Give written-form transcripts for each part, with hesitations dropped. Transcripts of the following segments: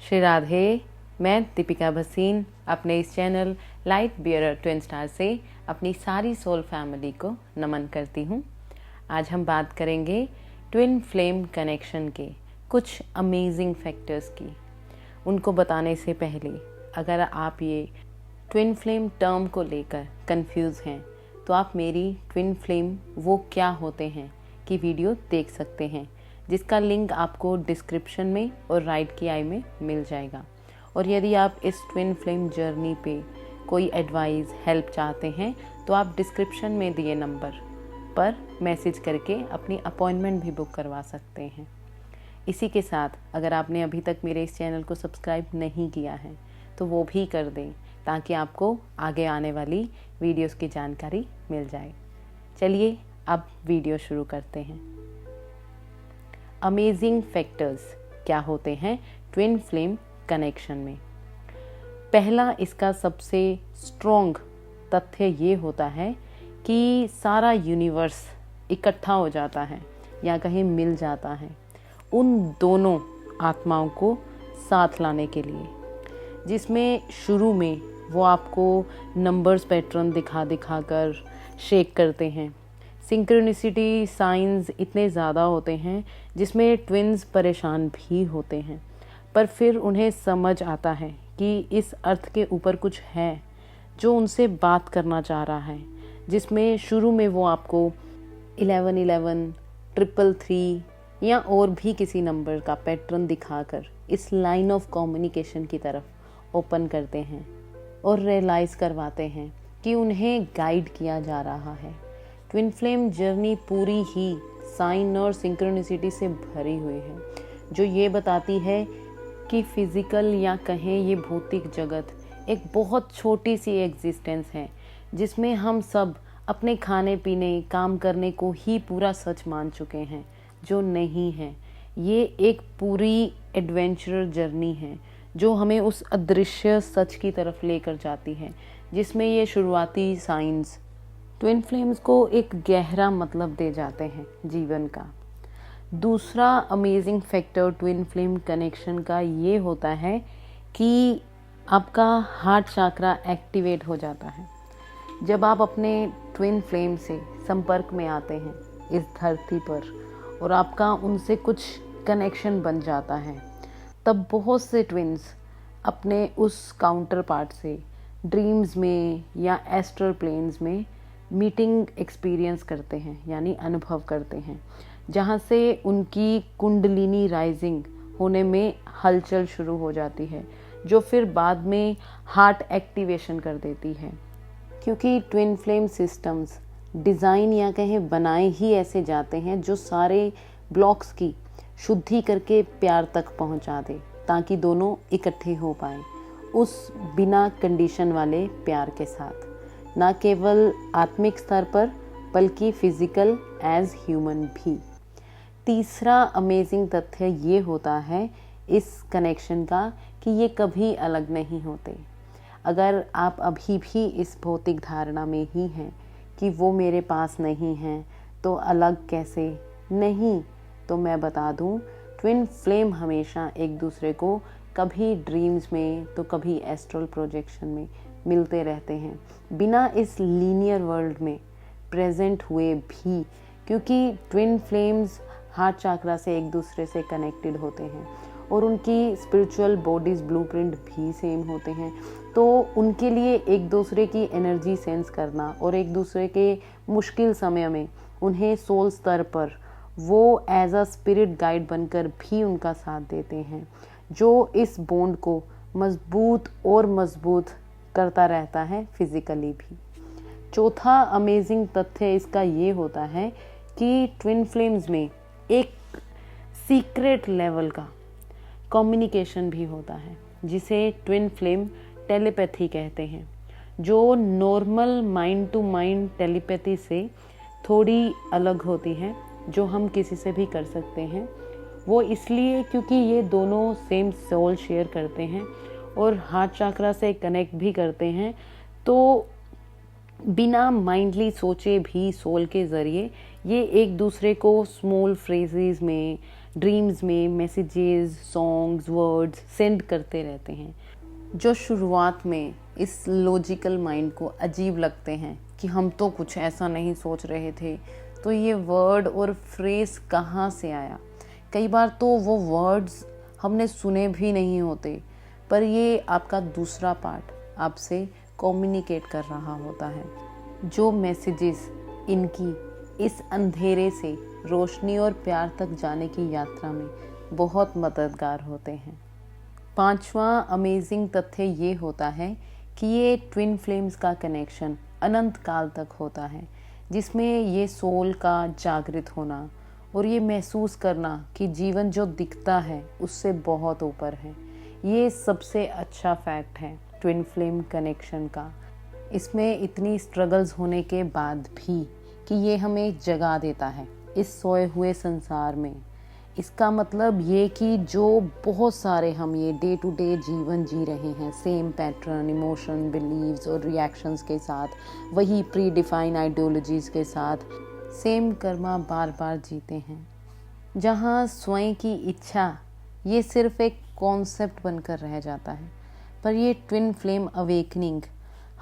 श्री राधे। मैं दीपिका भसीन अपने इस channel light bearer twin star से अपनी सारी सोल फैमिली को नमन करती हूँ। आज हम बात करेंगे ट्विन फ्लेम कनेक्शन के कुछ अमेजिंग फैक्टर्स की। उनको बताने से पहले अगर आप ये ट्विन फ्लेम टर्म को लेकर कंफ्यूज हैं तो आप मेरी ट्विन फ्लेम वो क्या होते हैं की वीडियो देख सकते हैं, जिसका लिंक आपको डिस्क्रिप्शन में और राइट की आई में मिल जाएगा। और यदि आप इस ट्विन फ्लेम जर्नी पे कोई एडवाइस हेल्प चाहते हैं तो आप डिस्क्रिप्शन में दिए नंबर पर मैसेज करके अपनी अपॉइंटमेंट भी बुक करवा सकते हैं। इसी के साथ अगर आपने अभी तक मेरे इस चैनल को सब्सक्राइब नहीं किया है तो वो भी कर दें, ताकि आपको आगे आने वाली वीडियोस की जानकारी मिल जाए। चलिए अब वीडियो शुरू करते हैं। अमेजिंग फैक्टर्स क्या होते हैं ट्विन फ्लेम कनेक्शन में। पहला इसका सबसे स्ट्रॉन्ग तथ्य ये होता है कि सारा यूनिवर्स इकट्ठा हो जाता है या कहीं मिल जाता है उन दोनों आत्माओं को साथ लाने के लिए, जिसमें शुरू में वो आपको नंबर्स पैटर्न दिखा दिखा कर शेक करते हैं। सिंक्रोनिसिटी साइंस इतने ज़्यादा होते हैं जिसमें ट्विन्स परेशान भी होते हैं, पर फिर उन्हें समझ आता है कि इस अर्थ के ऊपर कुछ है जो उनसे बात करना चाह रहा है, जिसमें शुरू में वो आपको 1111, 333 या और भी किसी नंबर का पैटर्न दिखाकर इस लाइन ऑफ कम्युनिकेशन की तरफ ओपन करते हैं और रियलाइज़ करवाते हैं कि उन्हें गाइड किया जा रहा है। ट्विन फ्लेम जर्नी पूरी ही साइन और सिंक्रोनिसिटी से भरी हुई है, जो ये बताती है कि फिजिकल या कहें ये भौतिक जगत एक बहुत छोटी सी एग्जिस्टेंस है, जिसमें हम सब अपने खाने पीने काम करने को ही पूरा सच मान चुके हैं, जो नहीं है। ये एक पूरी एडवेंचरर जर्नी है जो हमें उस अदृश्य सच की तरफ लेकर जाती है, जिसमें ये शुरुआती साइंस ट्विन फ्लेम्स को एक गहरा मतलब दे जाते हैं जीवन का। दूसरा amazing factor twin flame connection का ये होता है कि आपका हार्ट चक्रा एक्टिवेट हो जाता है। जब आप अपने ट्विन फ्लेम से संपर्क में आते हैं इस धरती पर और आपका उनसे कुछ कनेक्शन बन जाता है, तब बहुत से ट्विन्स अपने उस काउंटर पार्ट से ड्रीम्स में या एस्ट्रल प्लेन्स में मीटिंग एक्सपीरियंस करते हैं, यानी अनुभव करते हैं, जहाँ से उनकी कुंडलिनी राइजिंग होने में हलचल शुरू हो जाती है, जो फिर बाद में हार्ट एक्टिवेशन कर देती है। क्योंकि ट्विन फ्लेम सिस्टम्स डिज़ाइन या कहें बनाए ही ऐसे जाते हैं जो सारे ब्लॉक्स की शुद्धि करके प्यार तक पहुँचा दे, ताकि दोनों इकट्ठे हो पाए उस बिना कंडीशन वाले प्यार के साथ, ना केवल आत्मिक स्तर पर बल्कि फिजिकल एज ह्यूमन भी। तीसरा अमेजिंग तथ्य ये होता है इस कनेक्शन का कि ये कभी अलग नहीं होते। अगर आप अभी भी इस भौतिक धारणा में ही हैं कि वो मेरे पास नहीं हैं तो अलग कैसे, नहीं, तो मैं बता दूं, ट्विन फ्लेम हमेशा एक दूसरे को कभी ड्रीम्स में तो कभी एस्ट्रल प्रोजेक्शन में मिलते रहते हैं, बिना इस लीनियर वर्ल्ड में प्रेजेंट हुए भी, क्योंकि ट्विन फ्लेम्स हार्ट चक्रा से एक दूसरे से कनेक्टेड होते हैं और उनकी स्पिरिचुअल बॉडीज ब्लूप्रिंट भी सेम होते हैं। तो उनके लिए एक दूसरे की एनर्जी सेंस करना और एक दूसरे के मुश्किल समय में उन्हें सोल स्तर पर वो एज अ स्पिरिट गाइड बनकर भी उनका साथ देते हैं, जो इस बॉन्ड को मजबूत और मजबूत करता रहता है फिजिकली भी। चौथा अमेजिंग तथ्य इसका ये होता है कि ट्विन फ्लेम्स में एक सीक्रेट लेवल का कम्युनिकेशन भी होता है, जिसे ट्विन फ्लेम टेलीपैथी कहते हैं, जो normal mind to mind telepathy से थोड़ी अलग होती है, जो हम किसी से भी कर सकते हैं। वो इसलिए क्योंकि ये दोनों सेम सोल शेयर करते हैं और हार्ट चक्रा से कनेक्ट भी करते हैं, तो बिना माइंडली सोचे भी सोल के ज़रिए ये एक दूसरे को स्मॉल फ्रेजेस में ड्रीम्स में मैसेजेस, सॉन्ग्स, वर्ड्स सेंड करते रहते हैं, जो शुरुआत में इस लॉजिकल माइंड को अजीब लगते हैं कि हम तो कुछ ऐसा नहीं सोच रहे थे, तो ये वर्ड और फ्रेज कहाँ से आया। कई बार तो वो वर्ड्स हमने सुने भी नहीं होते, पर ये आपका दूसरा पार्ट आपसे कम्युनिकेट कर रहा होता है। जो मैसेजेस इनकी इस अंधेरे से रोशनी और प्यार तक जाने की यात्रा में बहुत मददगार होते हैं। पांचवा अमेजिंग तथ्य ये होता है कि ये ट्विन फ्लेम्स का कनेक्शन अनंत काल तक होता है, जिसमें ये सोल का जागृत होना और ये महसूस करना कि जीवन जो दिखता है उससे बहुत ऊपर है। ये सबसे अच्छा फैक्ट है ट्विन फ्लेम कनेक्शन का। इसमें इतनी स्ट्रगल्स होने के बाद भी कि ये हमें जगा देता है इस सोए हुए संसार में। इसका मतलब ये कि जो बहुत सारे हम ये डे टू डे जीवन जी रहे हैं, सेम पैटर्न, इमोशन, बिलीव्स और रिएक्शंस के साथ, वही प्री डिफाइन आइडियोलॉजीज़ के साथ सेम कर्मा बार बार जीते हैं, जहाँ स्वयं की इच्छा ये सिर्फ एक कॉन्सेप्ट बनकर रह जाता है। पर ये ट्विन फ्लेम अवेकनिंग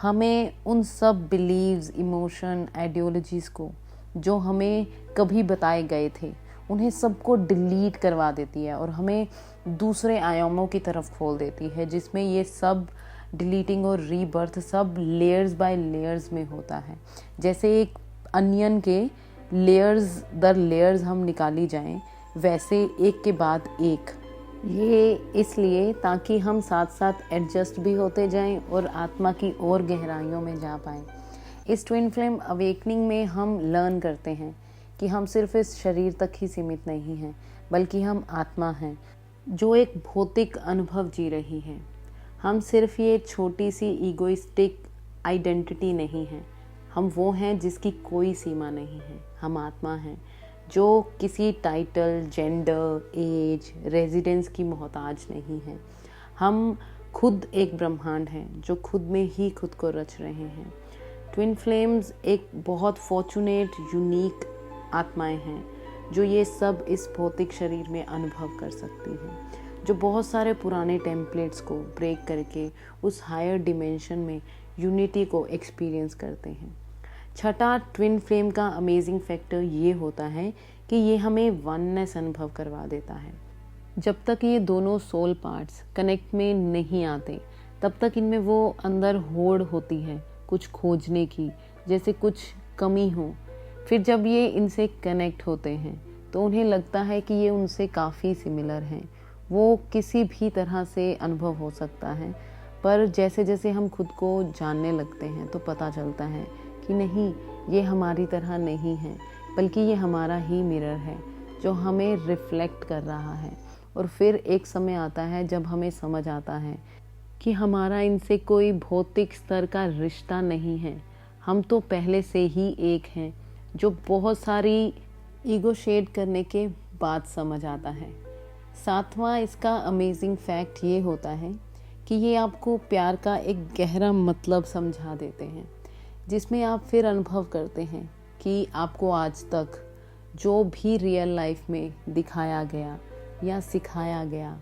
हमें उन सब बिलीव्स, इमोशन, आइडियोलॉजीज़ को जो हमें कभी बताए गए थे उन्हें सबको डिलीट करवा देती है और हमें दूसरे आयामों की तरफ खोल देती है, जिसमें ये सब डिलीटिंग और रीबर्थ सब लेयर्स बाय लेयर्स में होता है। जैसे एक अनियन के लेयर्स दर लेयर्स हम निकाली जाएं, वैसे एक के बाद एक। ये इसलिए ताकि हम साथ साथ एडजस्ट भी होते जाएं और आत्मा की और गहराइयों में जा पाएं। इस ट्विन फ्लेम अवेकनिंग में हम लर्न करते हैं कि हम सिर्फ इस शरीर तक ही सीमित नहीं हैं, बल्कि हम आत्मा हैं जो एक भौतिक अनुभव जी रही है। हम सिर्फ ये छोटी सी ईगोइस्टिक आइडेंटिटी नहीं हैं, हम वो हैं जिसकी कोई सीमा नहीं है। हम आत्मा हैं जो किसी टाइटल, जेंडर, एज, रेजिडेंस की मोहताज नहीं है। हम खुद एक ब्रह्मांड हैं जो खुद में ही खुद को रच रहे हैं। ट्विन फ्लेम्स एक बहुत फॉर्चुनेट, यूनिक आत्माएं हैं जो ये सब इस भौतिक शरीर में अनुभव कर सकती हैं, जो बहुत सारे पुराने टेम्पलेट्स को ब्रेक करके उस हायर डिमेंशन में यूनिटी को एक्सपीरियंस करते हैं। छठा ट्विन फ्लेम का अमेजिंग फैक्टर ये होता है कि ये हमें वननेस अनुभव करवा देता है। जब तक ये दोनों सोल पार्ट्स कनेक्ट में नहीं आते, तब तक इनमें वो अंदर होड़ होती है कुछ खोजने की, जैसे कुछ कमी हो। फिर जब ये इनसे कनेक्ट होते हैं तो उन्हें लगता है कि ये उनसे काफ़ी सिमिलर हैं। वो किसी भी तरह से अनुभव हो सकता है, पर जैसे जैसे हम खुद को जानने लगते हैं तो पता चलता है कि नहीं, ये हमारी तरह नहीं है, बल्कि ये हमारा ही मिरर है जो हमें रिफ्लेक्ट कर रहा है। और फिर एक समय आता है जब हमें समझ आता है कि हमारा इनसे कोई भौतिक स्तर का रिश्ता नहीं है, हम तो पहले से ही एक हैं, जो बहुत सारी ईगो शेड करने के बाद समझ आता है। सातवां इसका अमेजिंग फैक्ट ये होता है कि ये आपको प्यार का एक गहरा मतलब समझा देते हैं, जिसमें आप फिर अनुभव करते हैं कि आपको आज तक जो भी रियल लाइफ में दिखाया गया या सिखाया गया,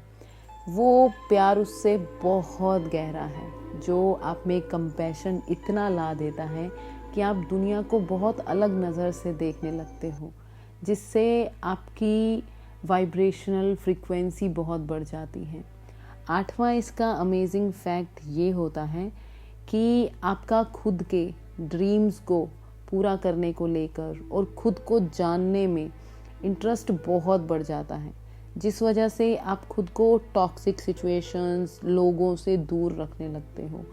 वो प्यार उससे बहुत गहरा है, जो आप में कंपैशन इतना ला देता है कि आप दुनिया को बहुत अलग नज़र से देखने लगते हो, जिससे आपकी वाइब्रेशनल फ्रीक्वेंसी बहुत बढ़ जाती है। आठवां इसका अमेजिंग फैक्ट ये होता है कि आपका खुद के ड्रीम्स को पूरा करने को लेकर और खुद को जानने में इंटरेस्ट बहुत बढ़ जाता है, जिस वजह से आप खुद को टॉक्सिक सिचुएशंस, लोगों से दूर रखने लगते हो,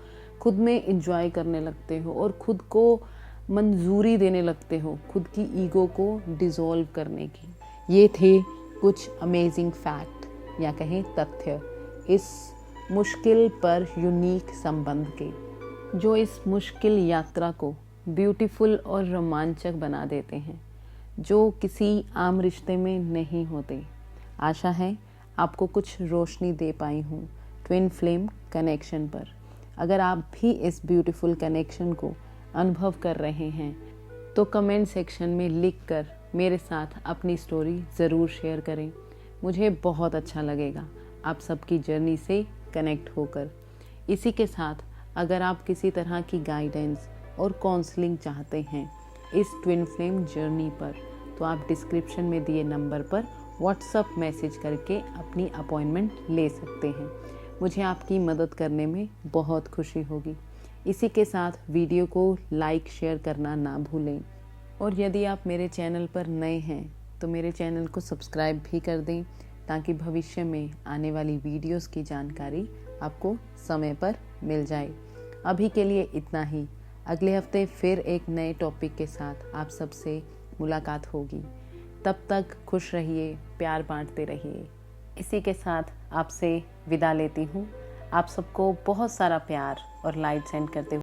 खुद में एंजॉय करने लगते हो और खुद को मंजूरी देने लगते हो खुद की ईगो को डिसॉल्व करने की। ये थे कुछ अमेजिंग फैक्ट या कहें तथ्य इस मुश्किल पर यूनिक संबंध के, जो इस मुश्किल यात्रा को ब्यूटीफुल और रोमांचक बना देते हैं, जो किसी आम रिश्ते में नहीं होते। आशा है आपको कुछ रोशनी दे पाई हूँ ट्विन फ्लेम कनेक्शन पर। अगर आप भी इस ब्यूटीफुल कनेक्शन को अनुभव कर रहे हैं तो कमेंट सेक्शन में लिखकर मेरे साथ अपनी स्टोरी ज़रूर शेयर करें। मुझे बहुत अच्छा लगेगा आप सबकी जर्नी से कनेक्ट होकर। इसी के साथ अगर आप किसी तरह की गाइडेंस और काउंसलिंग चाहते हैं इस ट्विन फ्लेम जर्नी पर, तो आप डिस्क्रिप्शन में दिए नंबर पर व्हाट्सएप मैसेज करके अपनी अपॉइंटमेंट ले सकते हैं। मुझे आपकी मदद करने में बहुत खुशी होगी। इसी के साथ वीडियो को लाइक शेयर करना ना भूलें, और यदि आप मेरे चैनल पर नए हैं तो मेरे चैनल को सब्सक्राइब भी कर दें, ताकि भविष्य में आने वाली वीडियोस की जानकारी आपको समय पर मिल जाए। अभी के लिए इतना ही। अगले हफ्ते फिर एक नए टॉपिक के साथ आप सबसे मुलाकात होगी। तब तक खुश रहिए, प्यार बांटते रहिए। इसी के साथ आपसे विदा लेती हूँ। आप सबको बहुत सारा प्यार और लाइट सेंड करते हुए